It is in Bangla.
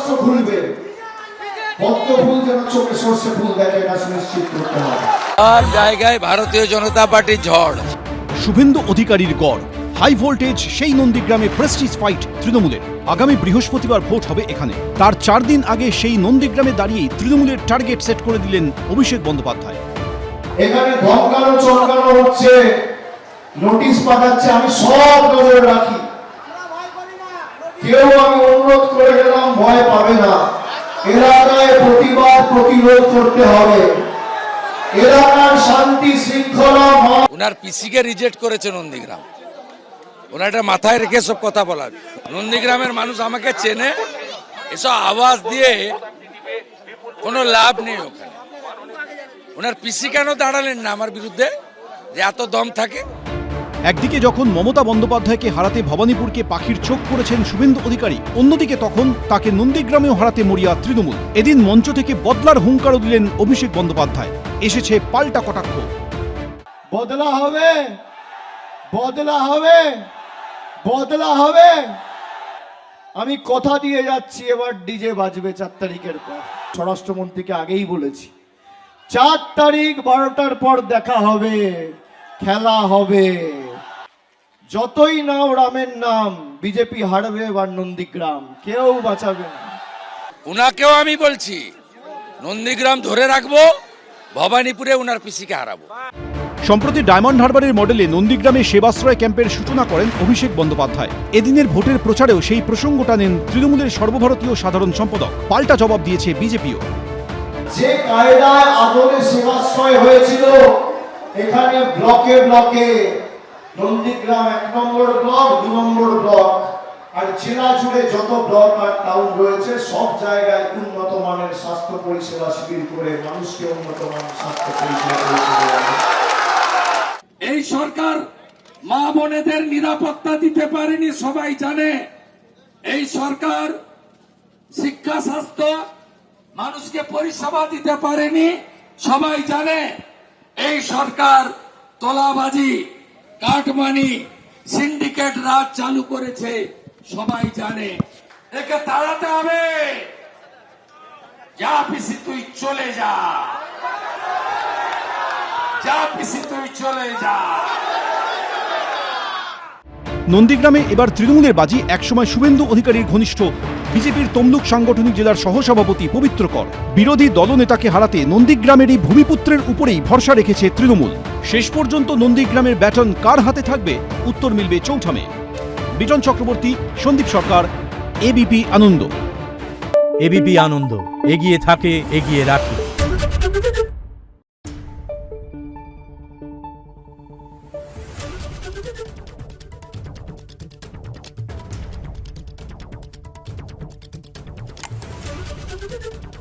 রাষ্ট্র খুলবে, পদ্ম ফুল যেন চোখে সর্ষে ফুল দেখে, এটা সুনিশ্চিত করতে হবে। আর জায়গায় ভারতীয় জনতা পার্টির ঝড়। শুভেন্দু অধিকারীর গড়, হাই ভোল্টেজ সেই নন্দীগ্রামে প্রেস্টিজ ফাইট তৃণমূলের। আগামী বৃহস্পতিবার ভোট হবে এখানে। তার 4 দিন আগে সেই নন্দীগ্রামে দাঁড়িয়েই তৃণমূলের টার্গেট সেট করে দিলেন অভিষেক বন্দ্যোপাধ্যায়। এখানে ধমকানো চমকানো হচ্ছে, নোটিশ পাঠাচ্ছে, আমি সব নজর রাখি। কেউ আমি অনুরোধ করে গেলাম, ভয় পাবে না। এলাকায় প্রতিবাদ প্রতিরোধ করতে হবে। এলাকার শান্তি শৃঙ্খলা। ওনার পিসিকে রিজেক্ট করেছে নন্দীগ্রাম। ওনার এটা মাথায় রেখে সব কথা বলার। নন্দীগ্রামের মানুষ আমাকে চেনে, এসব আওয়াজ দিয়ে কোনো লাভ নেই ওখানে। ওনার পিসি কেন দাঁড়ালেন না আমার বিরুদ্ধে, যে এত দম থাকে? একদিকে যখন মমতা বন্দ্যোপাধ্যায়কে হারাতে ভবানীপুরকে পাখির চোখ করেছেন শুভেন্দু অধিকারী, অন্যদিকে তখন তাকে নন্দীগ্রামেও হারাতে মরিয়া তৃণমূল। এদিন মঞ্চ থেকে বদলার হুঙ্কারও দিলেন অভিষেক বন্দ্যোপাধ্যায়। এসেছে পাল্টা কটাক্ষ। বদলা হবে, বদলা হবে, বদলা হবে। আমি কথা দিয়ে যাচ্ছি, এবার ডিজে বাজবে 4 তারিখের পর। স্বরাষ্ট্রমন্ত্রীকে আগেই বলেছি, 4 তারিখ 12টার পর দেখা হবে, খেলা হবে। যতই নাও রামের নাম, বিজেপি হারবে এবার নন্দীগ্রাম, কেউ বাঁচাবে না। উনাকেও আমি বলছি, নন্দীগ্রাম ধরে রাখবো, ভবানীপুরে উনার পিসিকে হারাবো। সম্প্রতি ডায়মন্ড হারবারের মডেলে নন্দীগ্রামে সেবাশ্রয় ক্যাম্পের সূচনা করেন অভিষেক বন্দ্যোপাধ্যায়। এদিনের ভোটের প্রচারেও সেই প্রসঙ্গ টানেন তৃণমূলের সর্বভারতীয় সাধারণ সম্পাদক। পাল্টা জবাব দিয়েছে বিজেপিও। যে কায়দায় আদলে সেবাশ্রয় হয়েছিল, এখানে ব্লকে ব্লকে, নন্দীগ্রাম 1 নম্বর ব্লক, 2 নম্বর ব্লক, আর জেলা জুড়ে যত ব্লক আর টাউন রয়েছে, সব জায়গায় উন্নত মানের স্বাস্থ্য পরিষেবা শিবির করে মানুষকে উন্নত মানের স্বাস্থ্য পরিষেবা দিতে। এই সরকার মা বোনেদের নিরাপত্তা দিতে পারেনি, সবাই জানে। এই সরকার শিক্ষা স্বাস্থ্য মানুষকে পরিষেবা দিতে পারেনি, সবাই জানে। এই সরকার তোলাবাজি, কাটমানি, সিন্ডিকেট রাজ চালু করেছে, সবাই জানে। একে তাড়াতে হবে। যা পিসি তুই চলে যা, যা পিসি তুই চলে যা। নন্দীগ্রামে এবার তৃণমূলের বাজি একসময় শুভেন্দু অধিকারীর ঘনিষ্ঠ বিজেপির তমলুক সাংগঠনিক জেলার সহসভাপতি পবিত্র কর। বিরোধী দলনেতাকে হারাতে নন্দীগ্রামেরই ভূমিপুত্রের উপরেই ভরসা রেখেছে তৃণমূল। শেষ পর্যন্ত নন্দীগ্রামের ব্যাটন কার হাতে থাকবে, উত্তর মিলবে 4 মে। বিজন চক্রবর্তী, সন্দীপ সরকার, এবিপি আনন্দ। এবিপি আনন্দ, এগিয়ে থাকে, এগিয়ে রাখে। Thank you.